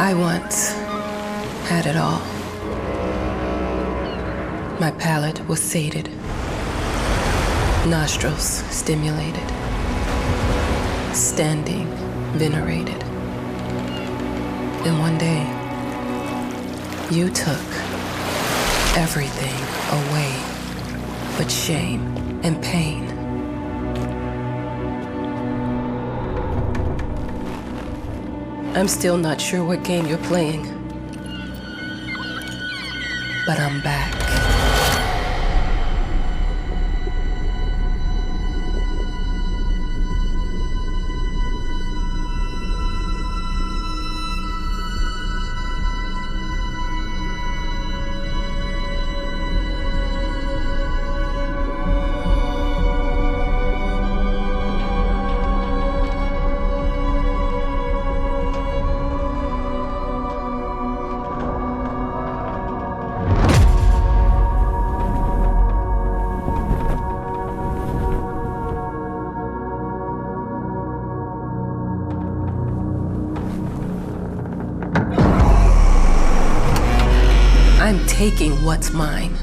I once had it all. My palate was sated, nostrils stimulated, standing venerated. And one day, you took everything away but shame and pain. I'm still not sure what game you're playing, but I'm back. I'm taking what's mine.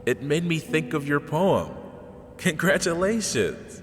It made me think of your poem. Congratulations.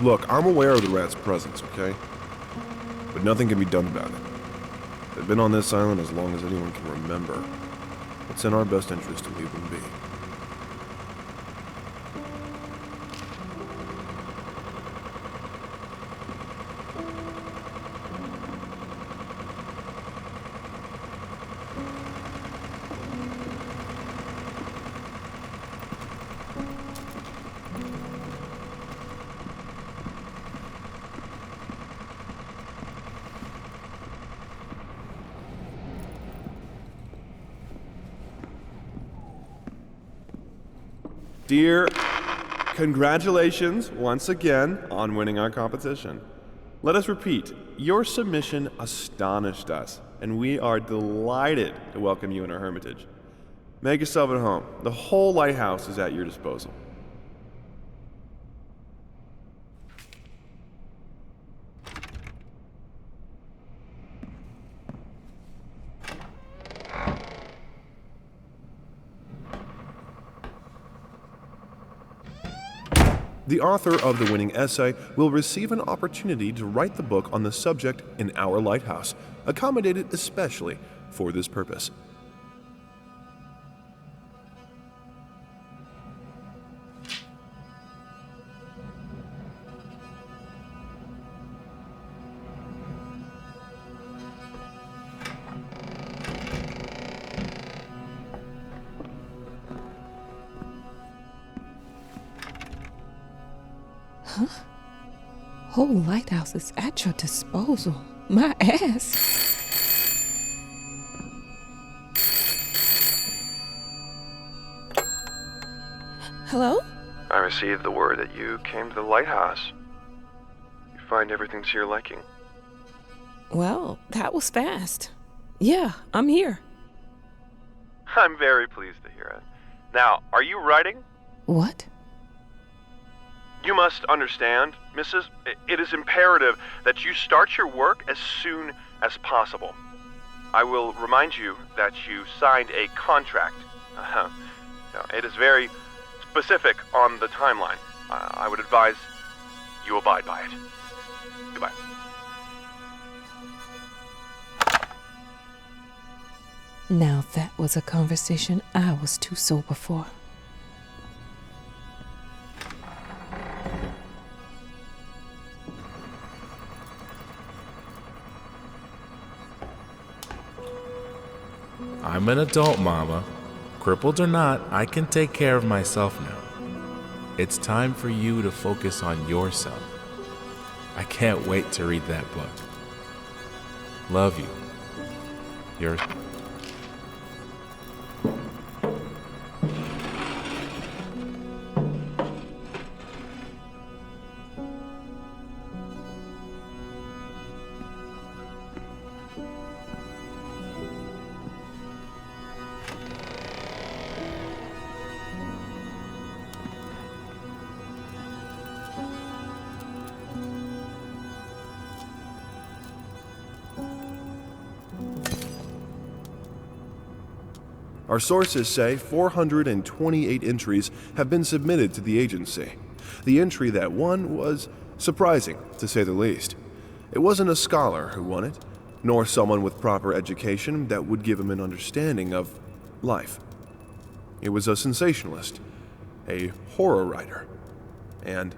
Look, I'm aware of the rat's presence, okay? But nothing can be done about it. They've been on this island as long as anyone can remember. It's in our best interest to leave them be. Dear, congratulations once again on winning our competition. Let us repeat, your submission astonished us, and we are delighted to welcome you in our hermitage. Make yourself at home. The whole lighthouse is at your disposal. The author of the winning essay will receive an opportunity to write the book on the subject in our lighthouse, accommodated especially for this purpose. Huh? Whole lighthouse is at your disposal. My ass. Hello? I received the word that you came to the lighthouse. You find everything to your liking. Well, that was fast. Yeah, I'm here. I'm very pleased to hear it. Now, are you writing? What? You must understand, Mrs., it is imperative that you start your work as soon as possible. I will remind you that you signed a contract No, it is very specific on the timeline. I would advise you abide by it. Goodbye. Now that was a conversation I was too sober for. I'm an adult, Mama. Crippled or not, I can take care of myself now. It's time for you to focus on yourself. I can't wait to read that book. Love you. Your... Our sources say 428 entries have been submitted to the agency. The entry that won was surprising, to say the least. It wasn't a scholar who won it, nor someone with proper education that would give him an understanding of life. It was a sensationalist, a horror writer, and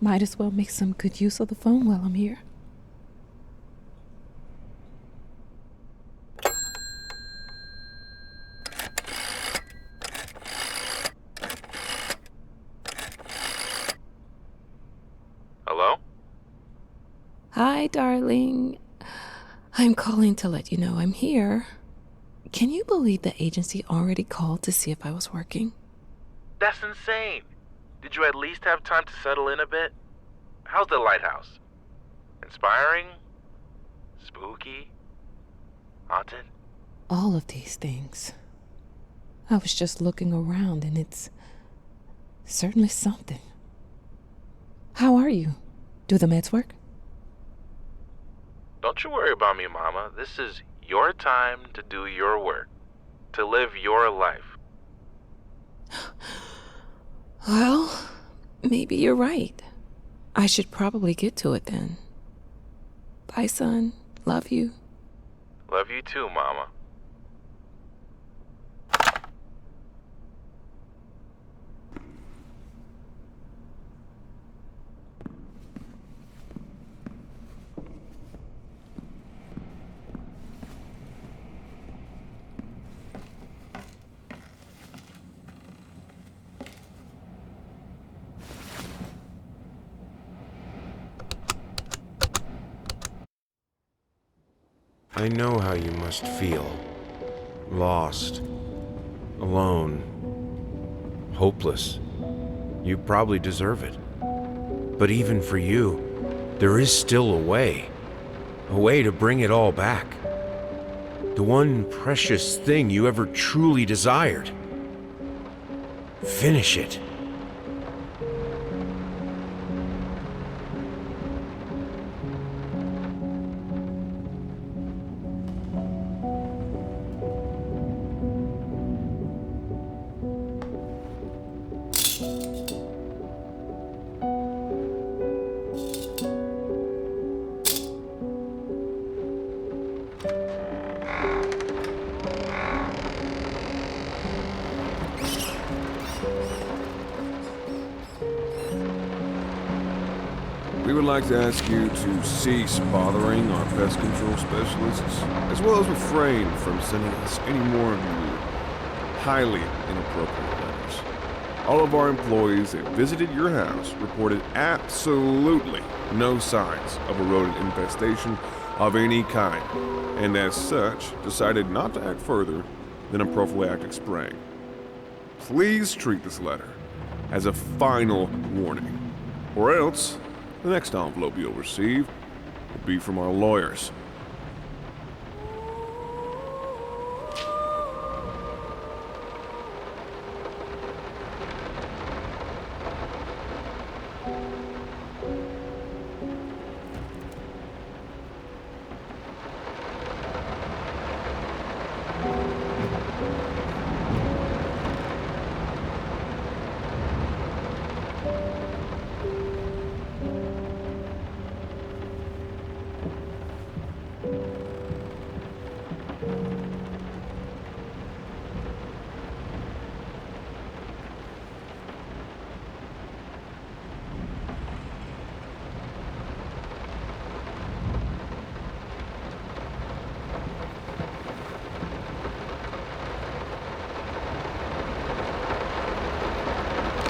Might as well make some good use of the phone while I'm here. Hello? Hi, darling. I'm calling to let you know I'm here. Can you believe the agency already called to see if I was working? That's insane. Did you at least have time to settle in a bit? How's the lighthouse? Inspiring? Spooky? Haunted? All of these things. I was just looking around and it's certainly something. How are you? Do the meds work? Don't you worry about me, Mama. This is your time to do your work, to live your life. Well, maybe you're right. I should probably get to it then. Bye, son. Love you. Love you too, Mama. I know how you must feel. Lost. Alone. Hopeless. You probably deserve it. But even for you, there is still a way. A way to bring it all back. The one precious thing you ever truly desired. Finish it. We would like to ask you to cease bothering our pest control specialists, as well as refrain from sending us any more of your highly inappropriate letters. All of our employees that visited your house reported absolutely no signs of a rodent infestation of any kind, and as such, decided not to act further than a prophylactic spraying. Please treat this letter as a final warning, or else the next envelope you'll receive will be from our lawyers.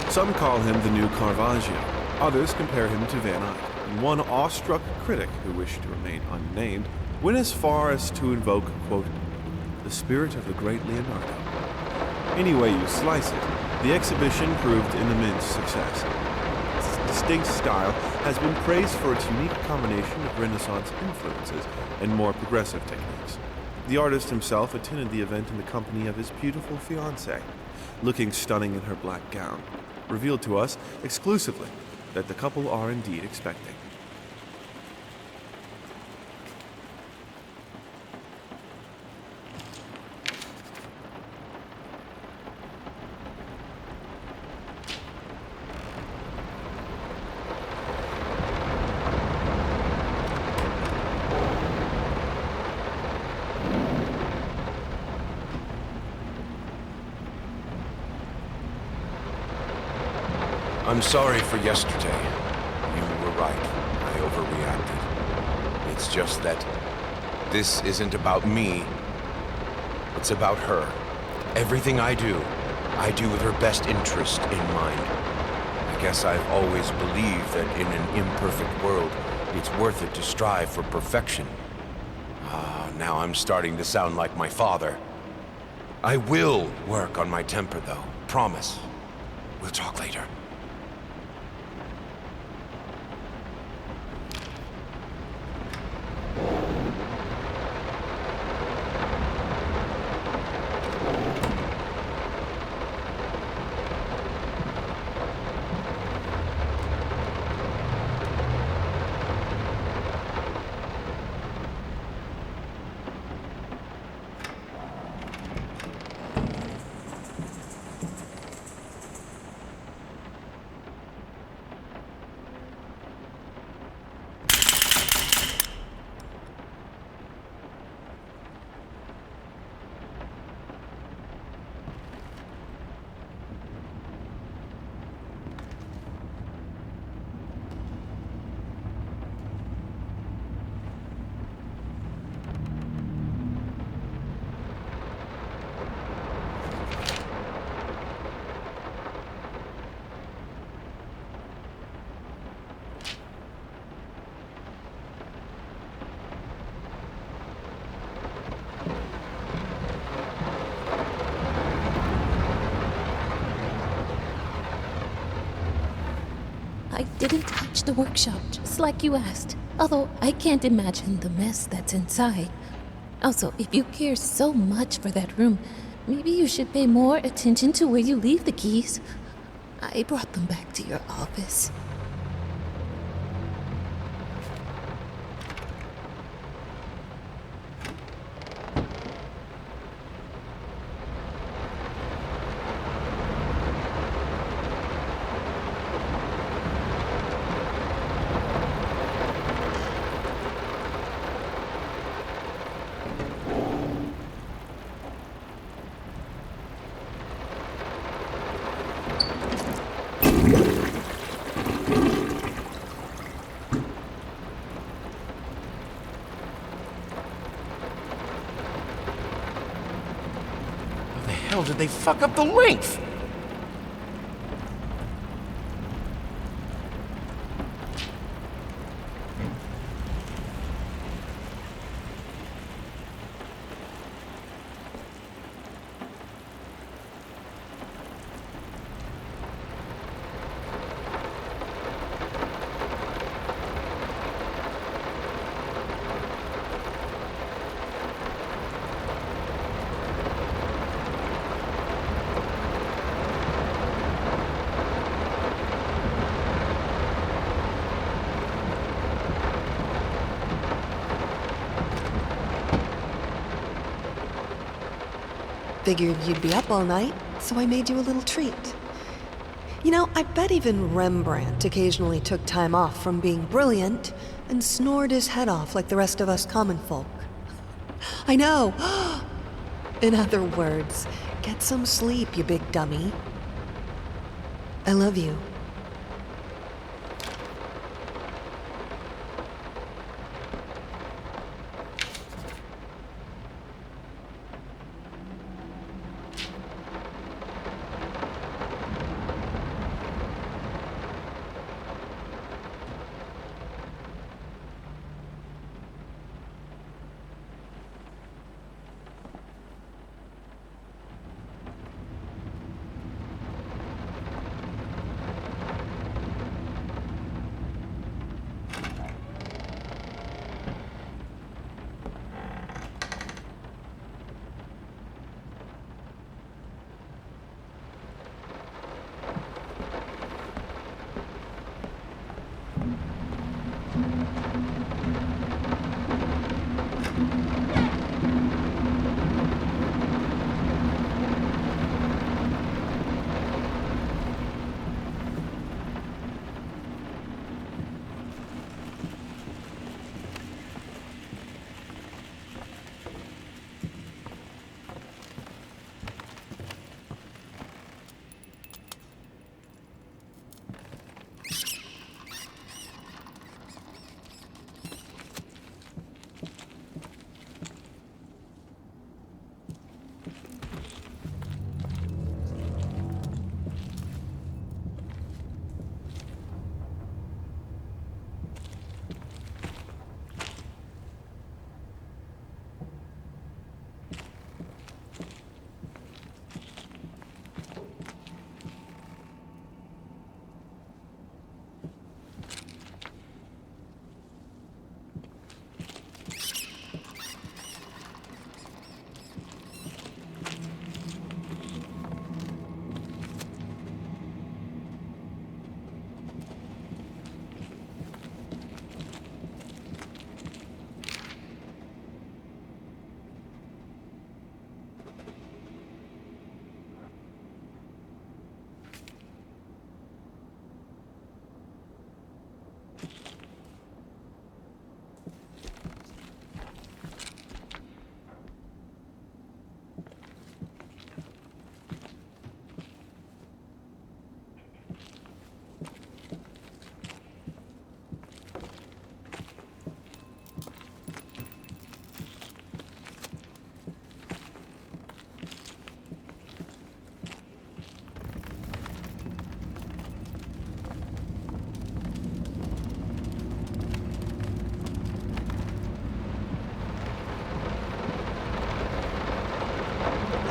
Some call him the new Caravaggio. Others compare him to Van Eyck. And one awestruck critic who wished to remain unnamed went as far as to invoke, quote, the spirit of the great Leonardo. Any way you slice it, the exhibition proved an immense success. Its distinct style has been praised for its unique combination of Renaissance influences and more progressive techniques. The artist himself attended the event in the company of his beautiful fiancée, looking stunning in her black gown, revealed to us exclusively that the couple are indeed expecting. I'm sorry for yesterday. You were right. I overreacted. It's just that this isn't about me. It's about her. Everything I do with her best interest in mind. I guess I've always believed that in an imperfect world, it's worth it to strive for perfection. Now I'm starting to sound like my father. I will work on my temper, though. Promise. We'll talk later. I didn't touch the workshop, just like you asked. Although I can't imagine the mess that's inside. Also, if you care so much for that room, maybe you should pay more attention to where you leave the keys. I brought them back to your office. How did they fuck up the length? Figured you'd be up all night, so I made you a little treat. You know, I bet even Rembrandt occasionally took time off from being brilliant and snored his head off like the rest of us common folk. I know! In other words, get some sleep, you big dummy. I love you.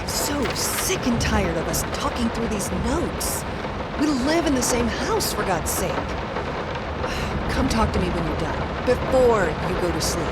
So sick and tired of us talking through these notes. We live in the same house, for God's sake. Come talk to me when you're done, before you go to sleep.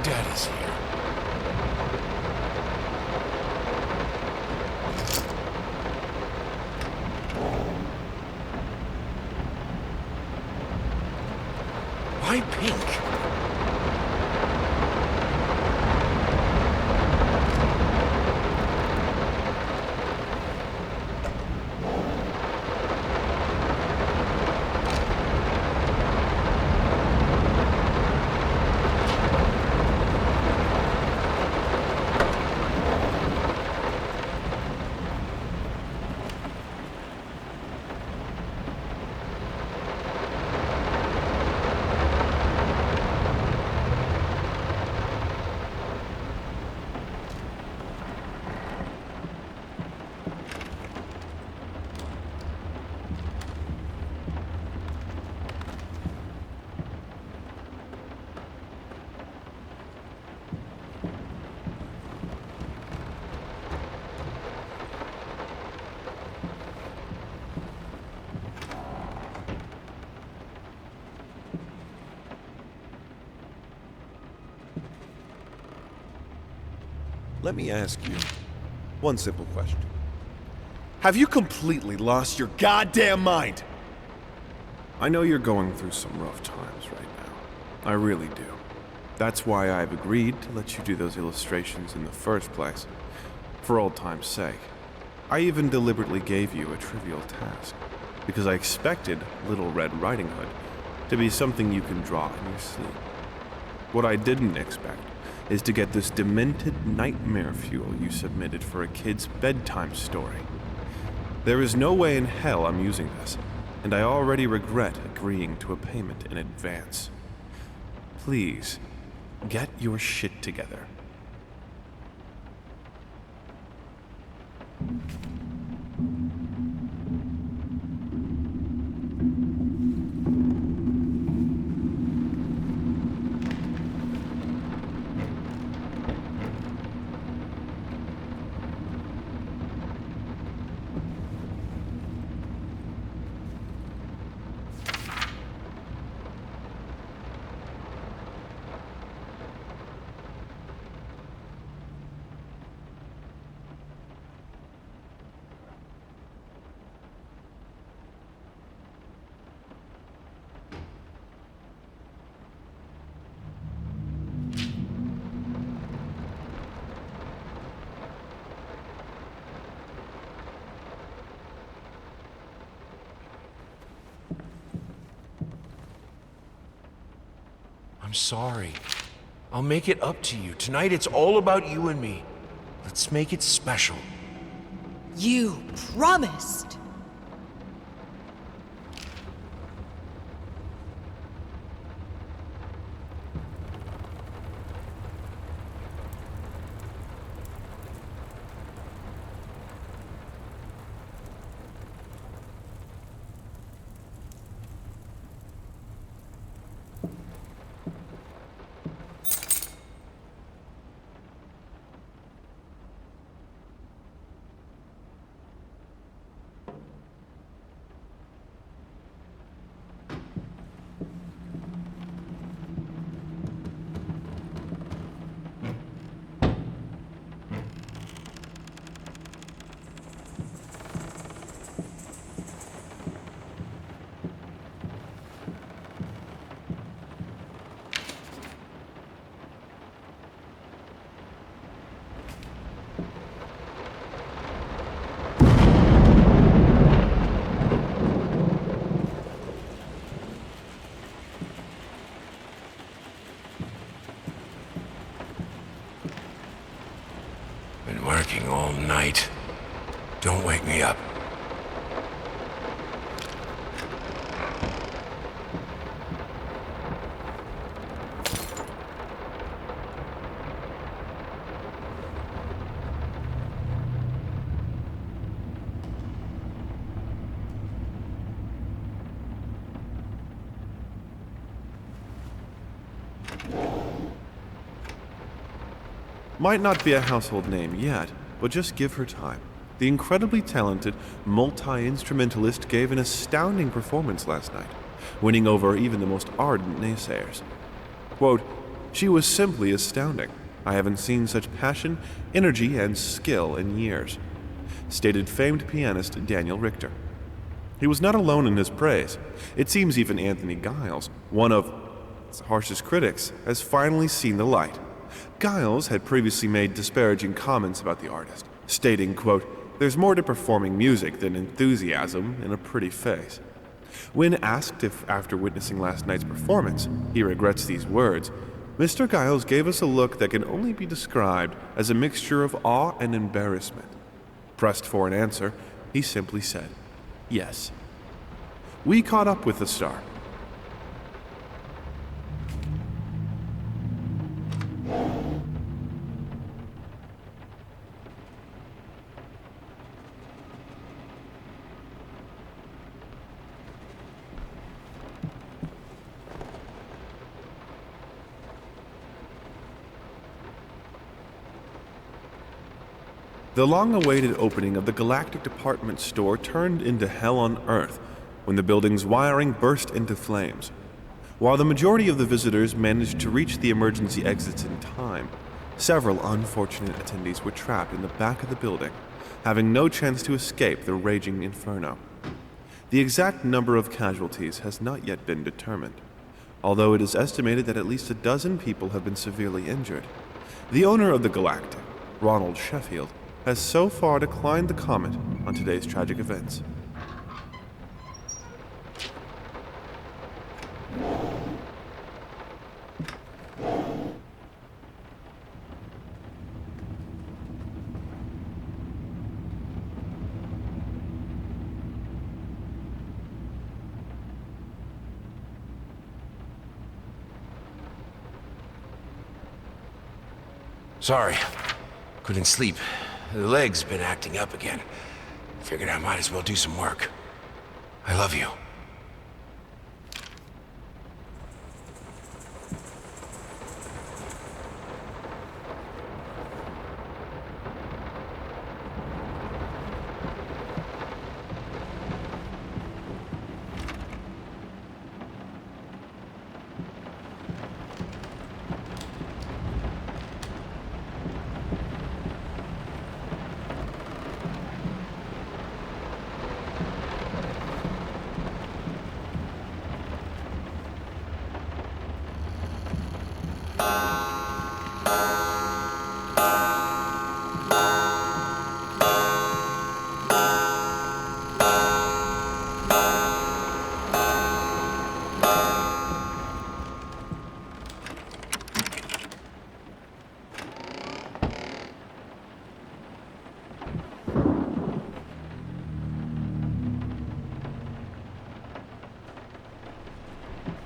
Daddy's here. Why pink? Let me ask you one simple question. Have you completely lost your goddamn mind? I know you're going through some rough times right now. I really do. That's why I've agreed to let you do those illustrations in the first place. For old time's sake. I even deliberately gave you a trivial task, because I expected Little Red Riding Hood to be something you can draw in your sleep. What I didn't expect is to get this demented nightmare fuel you submitted for a kid's bedtime story. There is no way in hell I'm using this, and I already regret agreeing to a payment in advance. Please, get your shit together. I'm sorry. I'll make it up to you. Tonight it's all about you and me. Let's make it special. You promised. all night. Don't wake me up. Might not be a household name yet, but just give her time. The incredibly talented multi-instrumentalist gave an astounding performance last night, winning over even the most ardent naysayers. Quote, "She was simply astounding. I haven't seen such passion, energy, and skill in years," stated famed pianist Daniel Richter. He was not alone in his praise. It seems even Anthony Giles, one of its harshest critics, has finally seen the light. Giles had previously made disparaging comments about the artist, stating, quote, "There's more to performing music than enthusiasm in a pretty face." When asked if, after witnessing last night's performance, he regrets these words, Mr. Giles gave us a look that can only be described as a mixture of awe and embarrassment. Pressed for an answer, he simply said, "Yes." We caught up with the star. The long-awaited opening of the Galactic Department Store turned into hell on Earth when the building's wiring burst into flames. While the majority of the visitors managed to reach the emergency exits in time, several unfortunate attendees were trapped in the back of the building, having no chance to escape the raging inferno. The exact number of casualties has not yet been determined, although it is estimated that at least a dozen people have been severely injured. The owner of the Galactic, Ronald Sheffield, has so far declined to comment on today's tragic events. Sorry. Couldn't sleep. The leg's been acting up again. Figured I might as well do some work. I love you.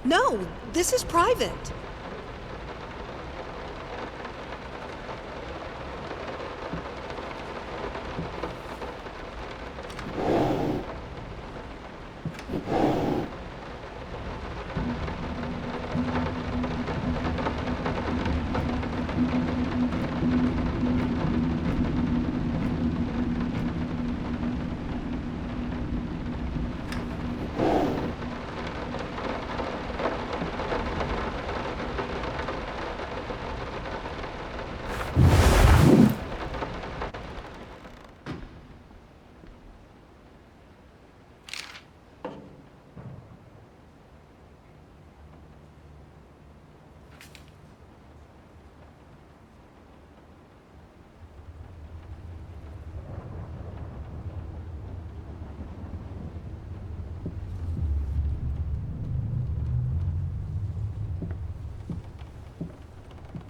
No, this is private.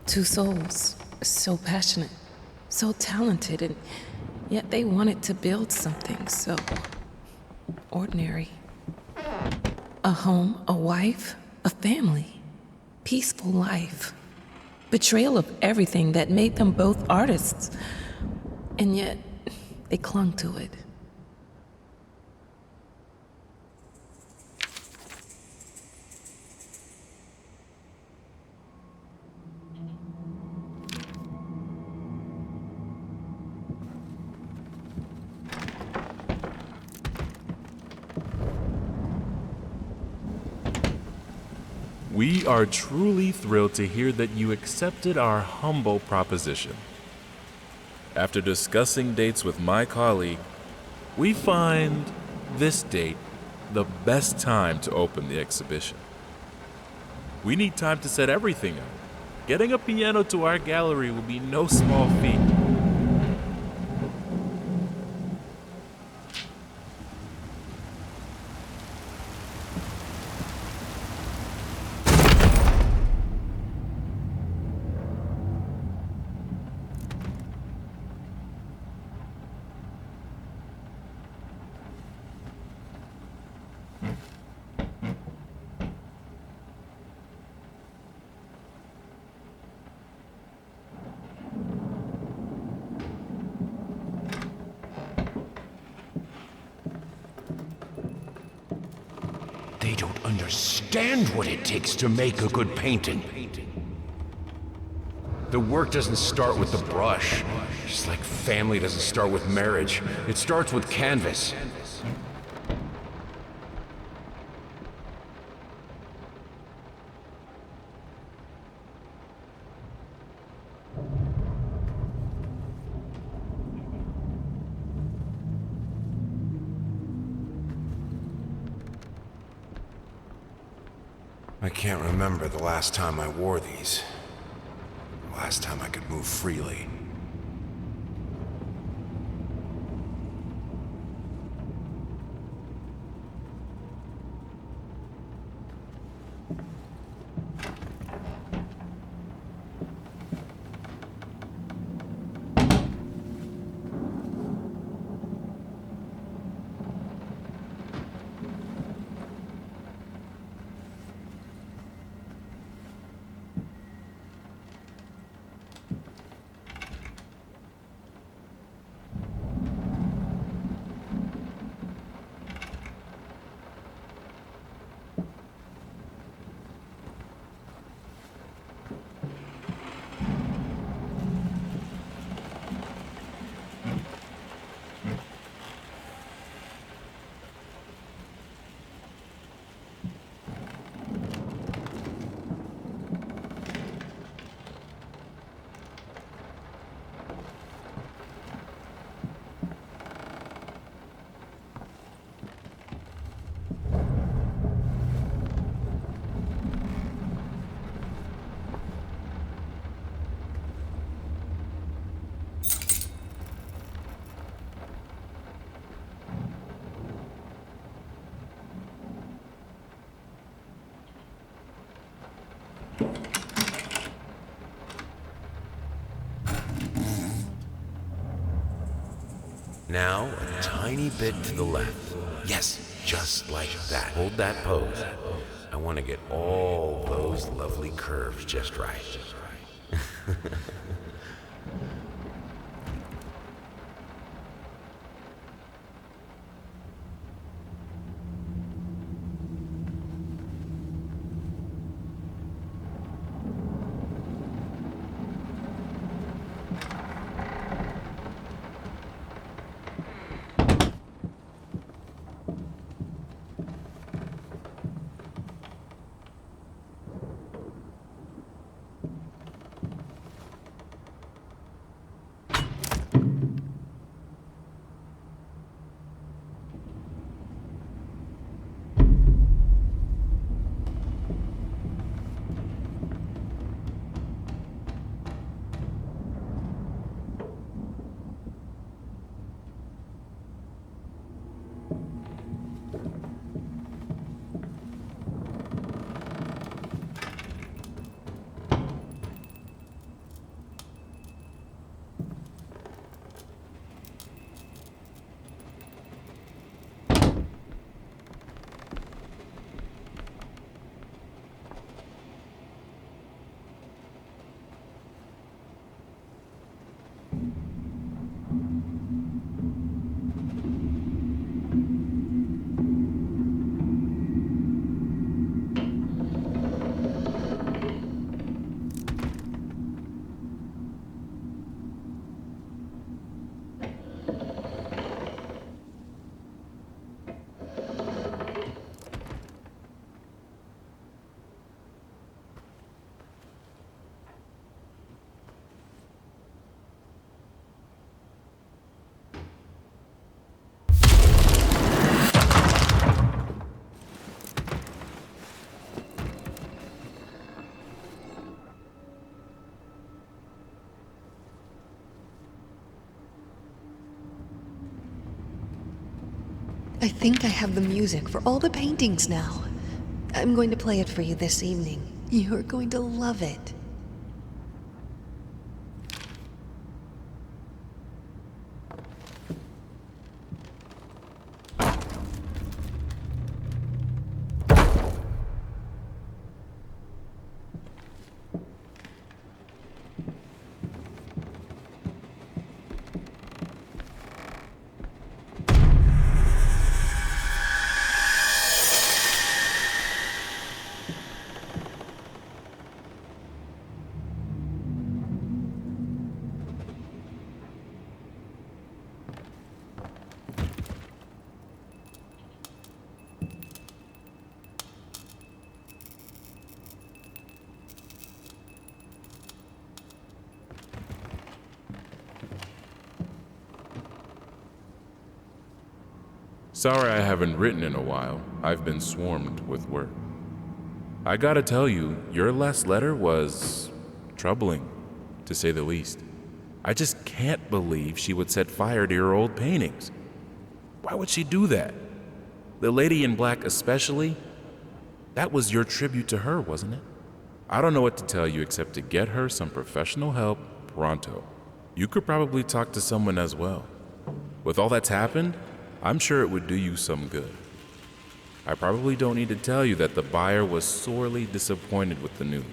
Two souls, so passionate, so talented, and Yet they wanted to build something so ordinary. A home, a wife, a family, peaceful life. Betrayal of everything that made them both artists. And yet, they clung to it. We are truly thrilled to hear that you accepted our humble proposition. After discussing dates with my colleague, we find this date the best time to open the exhibition. We need time to set everything up. Getting a piano to our gallery will be no small feat. They don't understand what it takes to make a good painting. The work doesn't start with the brush, just like family doesn't start with marriage. It starts with canvas. I can't remember the last time I wore these. The last time I could move freely. Now, a tiny bit to the left. Yes, just like that. Hold that pose. I want to get all those lovely curves just right. I think I have the music for all the paintings now. I'm going to play it for you this evening. You're going to love it. Sorry I haven't written in a while. I've been swarmed with work. I gotta tell you, your last letter was troubling, to say the least. I just can't believe she would set fire to your old paintings. Why would she do that? The lady in black especially? That was your tribute to her, wasn't it? I don't know what to tell you except to get her some professional help pronto. You could probably talk to someone as well. With all that's happened, I'm sure it would do you some good. I probably don't need to tell you that the buyer was sorely disappointed with the news.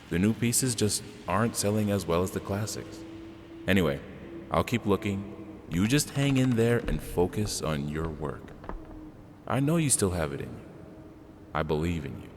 The new pieces just aren't selling as well as the classics. Anyway, I'll keep looking. You just hang in there and focus on your work. I know you still have it in you. I believe in you.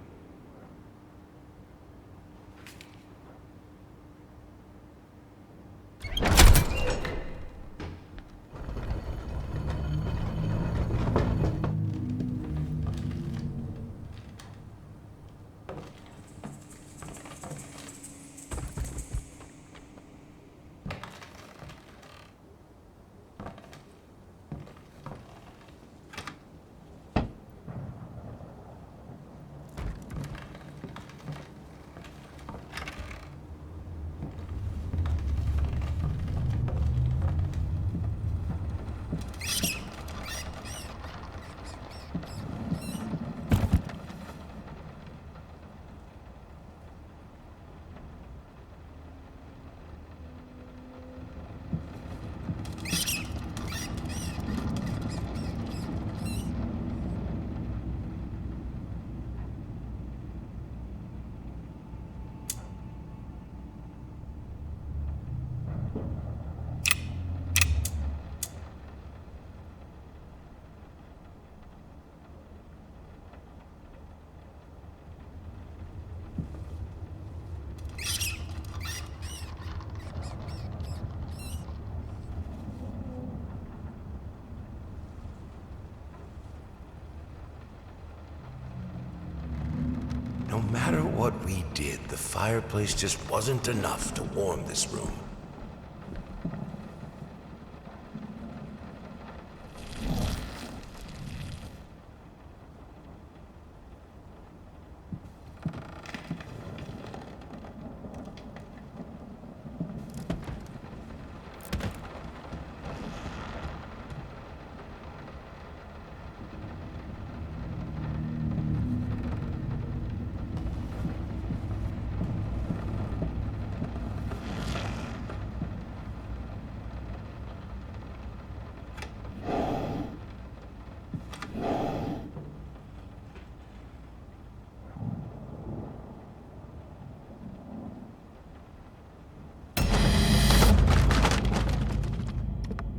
No matter what we did, the fireplace just wasn't enough to warm this room.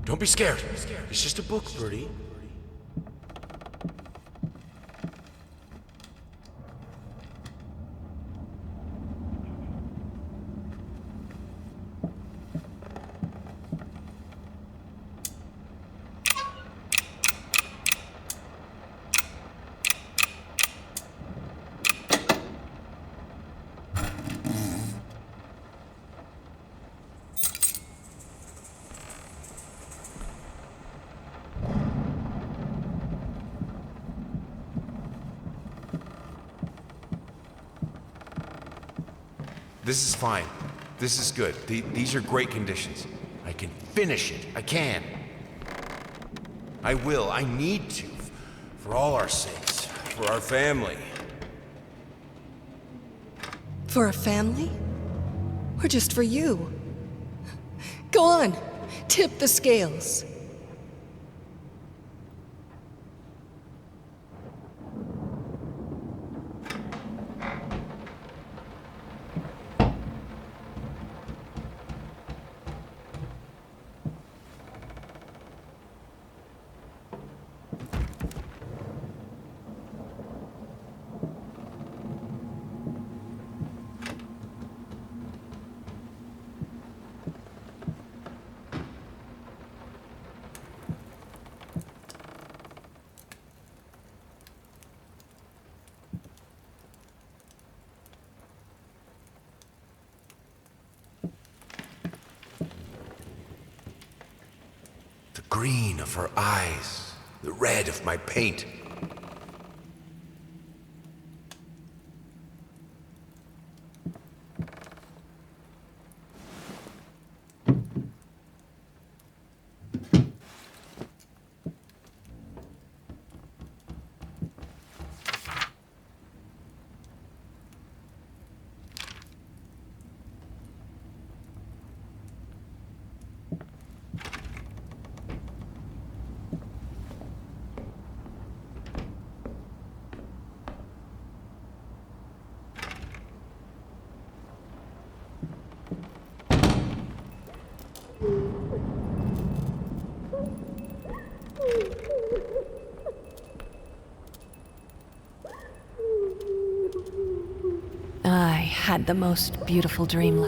Don't be scared. It's just a book, Birdie. This is fine. This is good. These are great conditions. I can finish it. I can. I will. I need to. For all our sakes. For our family. For a family? Or just for you? Go on, tip the scales. The green of her eyes, the red of my paint. I had the most beautiful dream